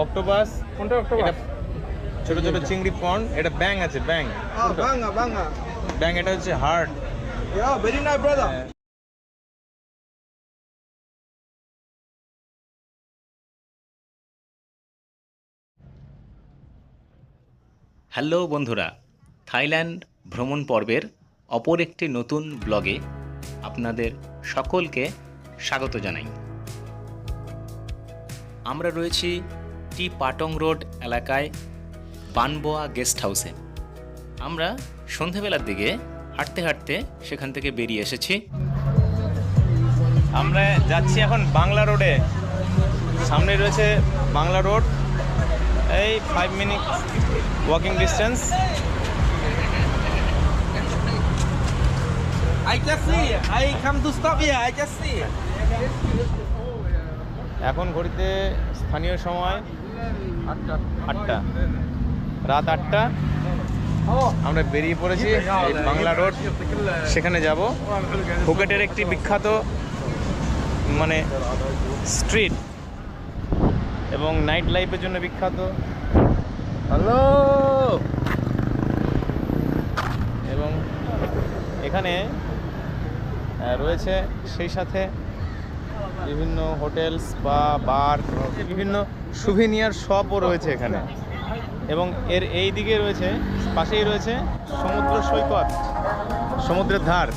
Octopus, কোনটা octopus? ছোট ছোট চিংড়ি পন্ড, এটা ব্যাং আছে, ব্যাং। বাঙ্গা বাঙ্গা। ব্যাং, এটা হচ্ছে heart. Yeah, very nice, brother. Hello বন্ধুরা, থাইল্যান্ড ভ্রমণ পর্বের অপর একটি নতুন ব্লগে আপনাদের সকলকে স্বাগত জানাই। আমরা রয়েছি টি পাটং রোড এলাকায় বানবোয়া গেস্ট হাউসে। আমরা সন্ধেবেলার দিকে হাঁটতে হাঁটতে সেখান থেকে বেরিয়ে এসেছি। আমরা যাচ্ছি এখন বাংলা রোডে। সামনে রয়েছে বাংলা রোড, এই 5 minute walking distance. I just see. I come to stop here. I just see. এখন ঘড়িতে স্থানীয় সময় 8টা, রাত 8টা। আমরা বেরিয়ে পড়েছি এই বাংলা রোড, সেখানে যাব। ফুকেটের একটি বিখ্যাত মানে স্ট্রিট এবং নাইট লাইফের জন্য বিখ্যাত। হ্যালো। এবং এখানে রয়েছে সেই সাথে বিভিন্ন হোটেল, স্পা, বার, বিভিন্ন সুভিনিয়ার শপও রয়েছে এখানে। এবং এর এই দিকে রয়েছে, পাশেই রয়েছে সমুদ্র সৈকত, সমুদ্রের ধার।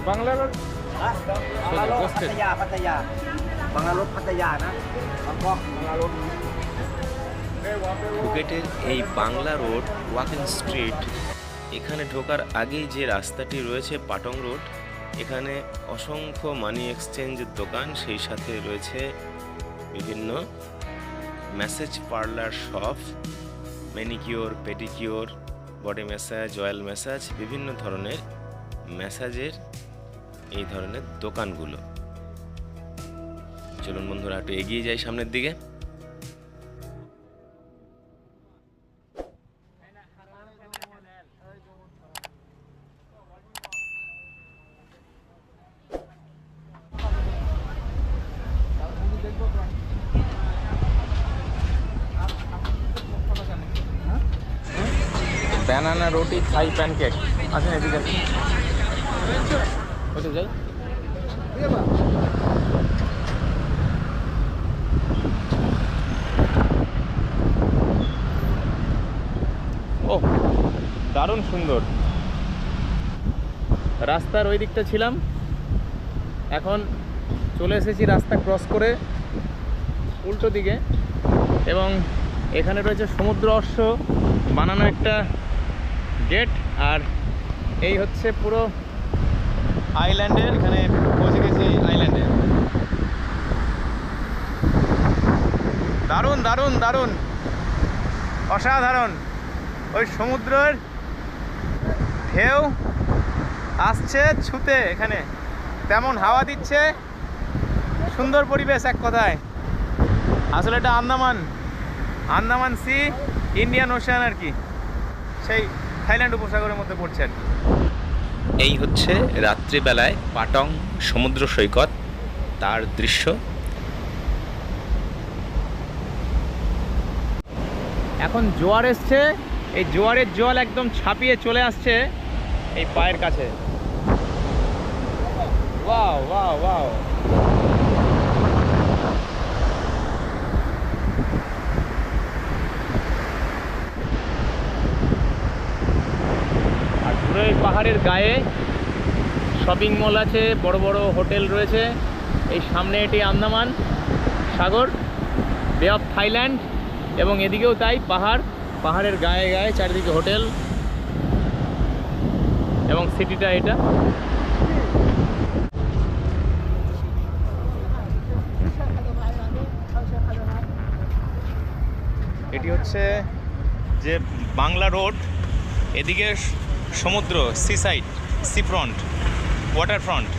Bangla road. Pattaya, Pattaya. Bangalore, Pattaya na. Bangkok, Bangalore. ফুকেটের এই বাংলা রোড ওয়াকিং স্ট্রিট, এখানে ঢোকার আগেই যে রাস্তাটি রয়েছে পাটং রোড, এখানে অসংখ্য মানি এক্সচেঞ্জের দোকান, সেই সাথে রয়েছে বিভিন্ন message parlour shop, manicure, pedicure, body massage, oil massage, বিভিন্ন ধরনের ম্যাসাজের এই ধরনের দোকানগুলো। চলুন বন্ধুরা একটু এগিয়ে যাই সামনের দিকে। ব্যানানা রুটি, থাই প্যানকেক। আচ্ছা এদিকে কোথায় যাই? ও দারুণ সুন্দর। রাস্তার ওই দিকটা ছিলাম, এখন চলে এসেছি রাস্তা ক্রস করে উল্টো দিকে। এবং এখানে রয়েছে সমুদ্র অশ্ব বানানো একটা গেট। আর এই হচ্ছে পুরো আইল্যান্ডের, এখানে পৌঁছে গেছি আইল্যান্ডে। দারুণ দারুণ দারুণ, অসাধারণ। ওই সমুদ্রের ঢেউ আসছে ছুতে, এখানে তেমন হাওয়া দিচ্ছে, সুন্দর পরিবেশ এক কথায়। আসলে এটা আন্দামান সি, ইন্ডিয়ান ওশান আর কি, সেই থাইল্যান্ড উপসাগরের মধ্যে পড়ছে আর কি। এই হচ্ছে রাত্রিবেলায় পাটং সমুদ্র সৈকত, তার দৃশ্য। এখন জোয়ার এসছে, এই জোয়ারের জল একদম ছাপিয়ে চলে আসছে এই পায়ের কাছে। Wow wow wow. আর পুরো এই পাহাড়ের গায়ে শপিং মল আছে, বড় বড় হোটেল রয়েছে। এই সামনে এটি আন্দামান, সাগর, বে অফ থাইল্যান্ড, এবং এদিকেও তাই পাহাড়, পাহাড়ের গায়ে গায়ে চারিদিকে হোটেল, এবং সিটিটা এটা। এটি হচ্ছে যে বাংলা রোড, এদিকে সমুদ্র, sea side, sea front, water front,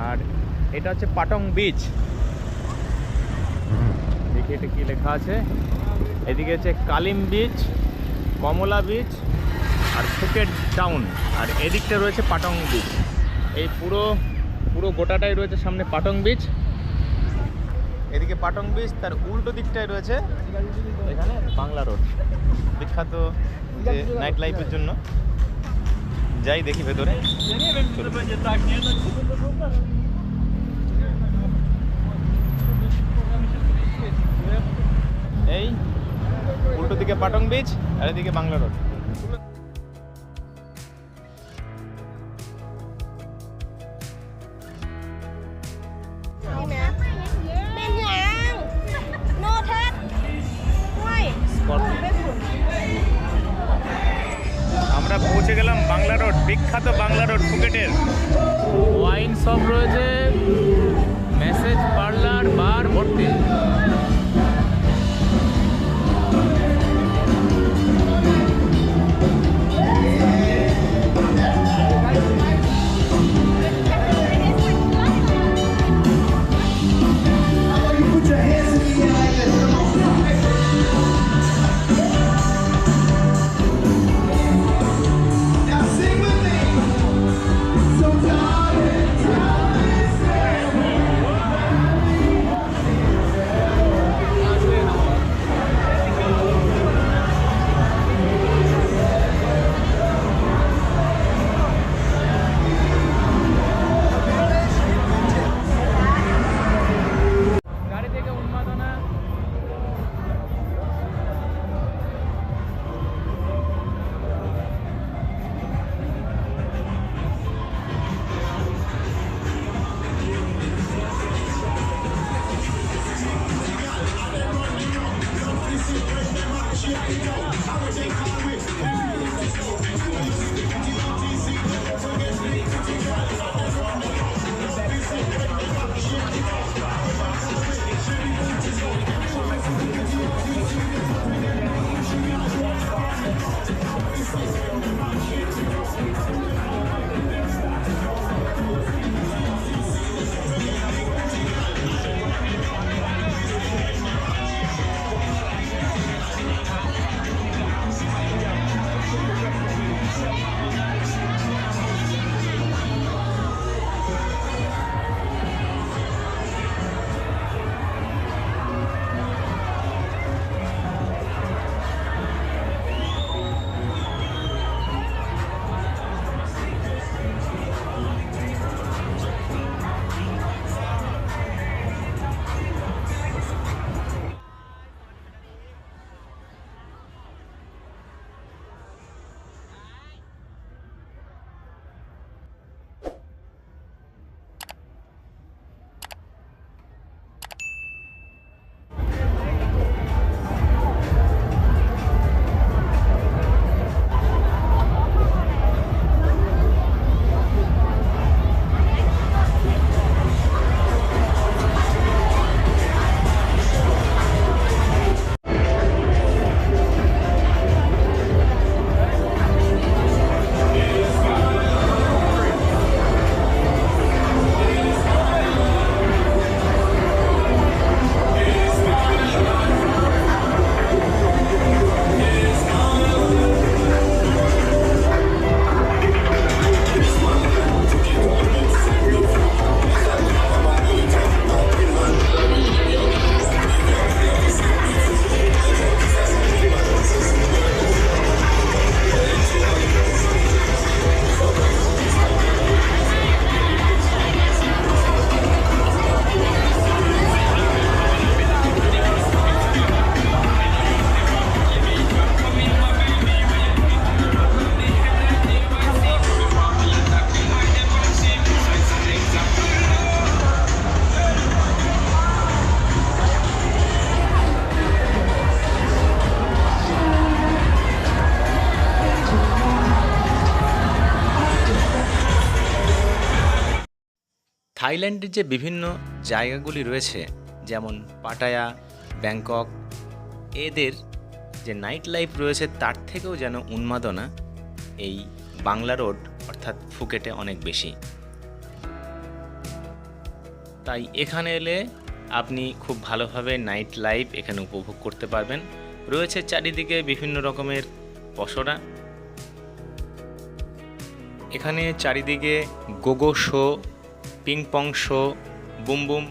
আর এটা হচ্ছে পাটং বিচ। দেখি এটা কি লেখা আছে, এদিকে হচ্ছে কালিম বিচ, কমলা বিচ আর ফুকেট টাউন, আর এদিকটা রয়েছে পাটং বিচ। এই পুরো গোটাটাই রয়েছে সামনে পাটং বিচ, এদিকে পাটং বিচ, তার উল্টো দিকটায় রয়েছে এখানে বাংলা রোড, বিখ্যাত যে নাইট লাইফের জন্য। যাই দেখি ভেতরে। এই উল্টো দিকে পাটং বিচ আর এদিকে বাংলা রোড। আমরা পৌঁছে গেলাম বাংলা রোড, বিখ্যাত বাংলা রোড ফুকেটের। ওয়াইন শপ রয়েছে, মেসেজ পার্লার, বার ভর্তি। থাইল্যান্ডের যে বিভিন্ন জায়গাগুলি রয়েছে যেমন পাটায়া, ব্যাংকক, এদের যে নাইট লাইফ রয়েছে তার থেকেও যেন উন্মাদনা এই বাংলা রোড অর্থাৎ ফুকেটে অনেক বেশি। তাই এখানে এলে আপনি খুব ভালোভাবে নাইট লাইফ এখানে উপভোগ করতে পারবেন। রয়েছে চারিদিকে বিভিন্ন রকমের পসরা, এখানে চারিদিকে gogo show, ping pong show, boom boom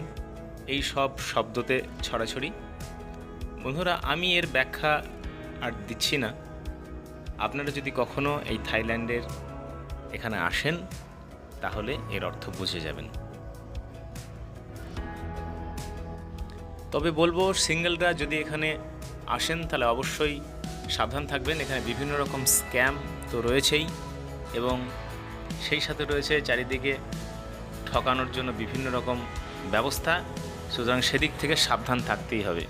এই সব শব্দতে ছড়াছড়ি। বন্ধুরা, আমি এর ব্যাখ্যা আর দিচ্ছি না। আপনারা যদি কখনো এই থাইল্যান্ডের এখানে আসেন তাহলে এর অর্থ বুঝে যাবেন। তবে বলবো সিঙ্গেলরা যদি এখানে আসেন তাহলে অবশ্যই সাবধান থাকবেন। এখানে বিভিন্ন রকম স্ক্যাম তো রয়েছেই এবং সেই সাথে রয়েছে চারিদিকে ঠকানোর জন্য বিভিন্ন রকম ব্যবস্থা, সুতরাং সেদিক থেকে সাবধান থাকতেই হবে।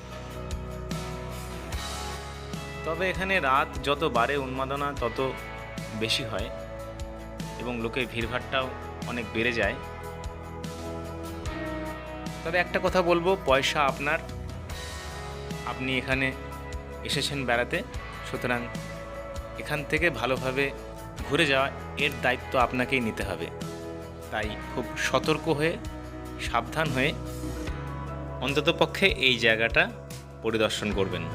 তবে এখানে রাত যত বাড়ে উন্মাদনা তত বেশি হয় এবং লোকের ভিড়ভাট্টাও অনেক বেড়ে যায়। তবে একটা কথা বলবো, পয়সা আপনার, আপনি এখানে এসেছেন বেড়াতে, সুতরাং এখান থেকে ভালোভাবে ঘুরে যাওয়া এর দায়িত্ব আপনাকেই নিতে হবে। তাই খুব সতর্ক হয়ে সাবধান হয়ে অন্ততপক্ষে এই জায়গাটা পরিদর্শন করবেন।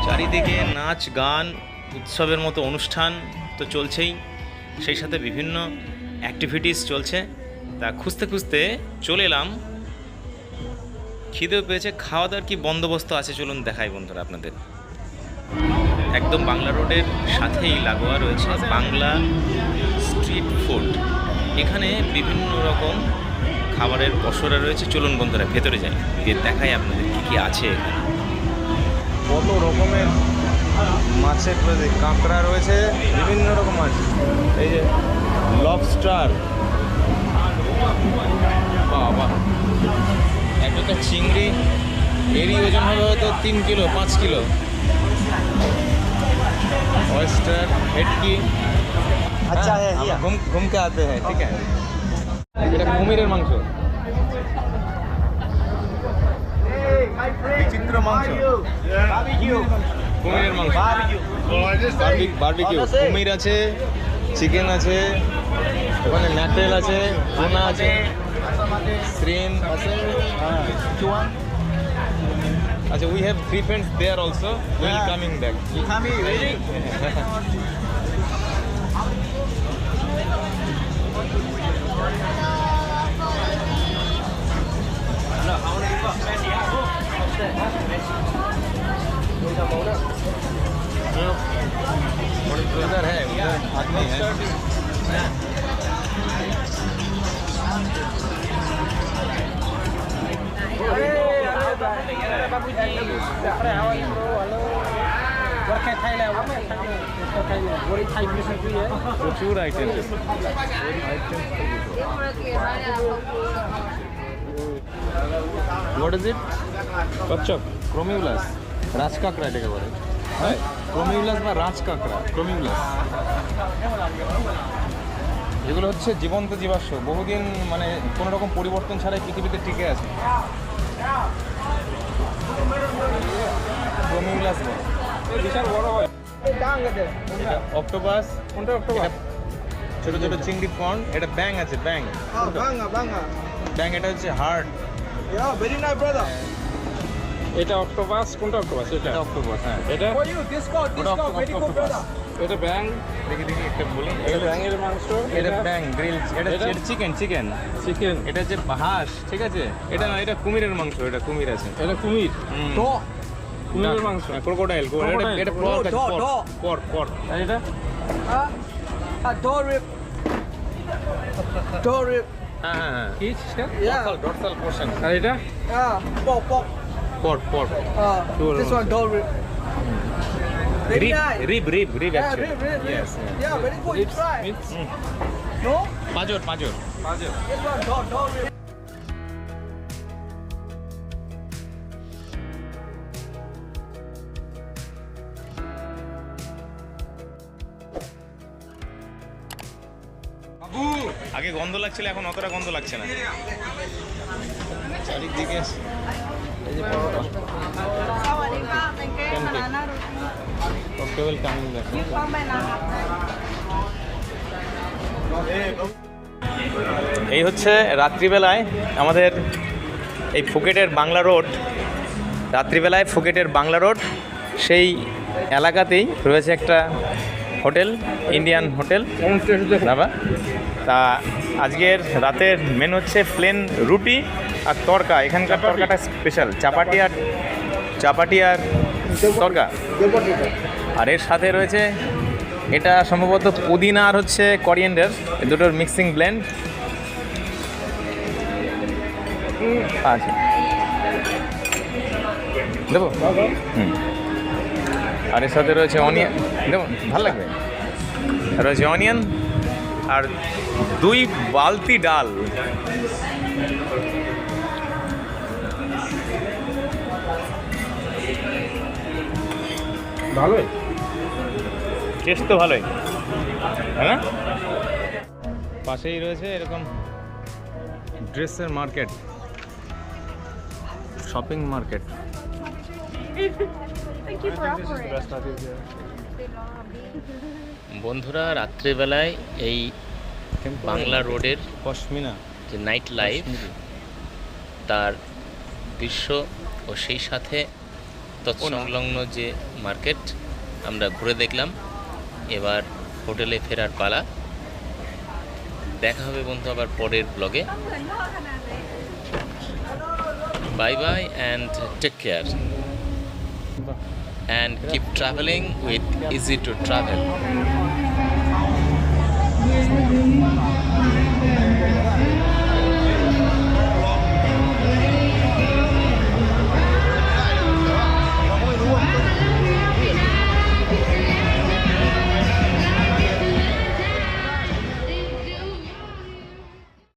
চারিদিকে নাচ গান উৎসবের মতো অনুষ্ঠান তো চলছেই, সেই সাথে বিভিন্ন অ্যাক্টিভিটিস চলছে। তা খুঁজতে খুঁজতে চলে এলাম, খিদেও পেয়েছে, খাওয়া দাওয়ার কি বন্দোবস্ত আছে চলুন দেখাই বন্ধুরা আপনাদের। একদম বাংলা রোডের সাথেই লাগোয়া রয়েছে বাংলা স্ট্রিট ফুড। এখানে বিভিন্ন রকম খাবারের পসরা রয়েছে। চলুন বন্ধুরা ভেতরে যাই, গিয়ে দেখাই আপনাদের কী কী আছে এখানে। কত রকমের মাছের প্রতি কাঁকড়া রয়েছে, বিভিন্ন রকম মাছ। এই যে লবস্টার, বাবা, একটা চিংড়ি, এরই ওজন হবে হয়তো 3 কিলো 5 কিলো। ऑयस्टर, ভেটকি, अच्छा है हम ये। घूम के आते हैं, ठीक है। এটা কুমিরের মাংস, বিচিত্র মাংস, কুমিরের মাংস, বারবিকিউ। কুমির আছে, চিকেন আছে, ওখানে ম্যাটেল আছে, টুনা আছে, শ্রিম আছে। আচ্ছা, we have 3 friends there also. We'll coming back. Coming, ready? उधर है, उधर आदमी है। প্রচুর আইটেম। What is it? কচ্ছপ, ক্রোমিউলাস, রাজ কাঁকড়া এটাকে বলে। হ্যাঁ, ক্রোমিউলাস বা রাজ কাঁকড়া, ক্রোমিউলাস। এগুলো হচ্ছে জীবন্ত জীবাশ্ম, বহুদিন মানে কোনো রকম পরিবর্তন ছাড়াই পৃথিবীতে টিকে আছে। ক্রোমিউলাস বলে। এটা অক্টোপাস, কোনটা অক্টোপাস? ছোট ছোট চিংড়ি ফন, এটা ব্যাং আছে, ব্যাং। Banga, banga. ব্যাং এটা হচ্ছে heart. Yeah, very nice, brother. এটা অক্টোপাস, কোনটা অক্টোপাস? এটা এটা অক্টোপাস, হ্যাঁ। এটা For you, this call, very good, brother. এটা ব্যাং, দেখি দেখি একটা বলি। এটা ব্যাঙের মাংস, এটা ব্যাং গ্রিল, এটা এটা? Chicken, chicken. চিকেন, এটা হচ্ছে হাঁস, ঠিক আছে? এটা না, এটা কুমিরের মাংস, এটা কুমির আছে। এটা কুমির, কুমিরের মাংস। Crocodile, Crocodile. এটা পর্ক আছে, Dog, dog. পর্ক। আর এটা Door rib. Door rib. হ্যাঁ হ্যাঁ হ্যাঁ। কি চিকেন? Yeah. ডর্সাল পোর্শন, আর এটা Pork, pork. Pork. This one, door rib. Very nice. Rib Yeah, actually. rib, rib, rib. Yes, yes. Yeah, very good. You try. No? পাঁজর। This one, door rib. আগে গন্ধ লাগছিল, এখন অতটা গন্ধ লাগছে না। চারিদিকে এই যে পরোটা, ককটেল কামিং ব্যাক। এই হচ্ছে রাত্রিবেলায় আমাদের এই ফুকেটের বাংলা রোড, রাত্রিবেলায় ফুকেটের বাংলা রোড, সেই এলাকাতেই রয়েছে একটা হোটেল, ইন্ডিয়ান হোটেল বাবা। তা আজকের রাতের মেনু হচ্ছে প্লেন রুটি আর তড়কা। এখানকার তড়কাটা স্পেশাল, চাপাটি আর তড়কা। আর এর সাথে রয়েছে এটা সম্ভবত পুদিনা আর হচ্ছে করিয়েন্ডার, এই দুটোর মিক্সিং ব্লেন্ড আছে। দেবো? আর এর সাথে রয়েছে অনিয়ন, দেবো? ভালো লাগবে। আর রয়েছে অনিয়ন আর 2 বালতি ডাল। ভালোই, টেস্ট তো ভালোই, হ্যাঁ। পাশেই রয়েছে এরকম ড্রেসের market, shopping market. Thank you for offering. বন্ধুরা, রাত্রেবেলায় এই বাংলা রোডের পশমিনা যে নাইট লাইফ, তার দৃশ্য ও সেই সাথে তৎসংলগ্ন যে মার্কেট আমরা ঘুরে দেখলাম। এবার হোটেলে ফেরার পালা। দেখা হবে বন্ধু আবার পরের ব্লগে। Bye bye and take care and keep traveling with Easy to Travel.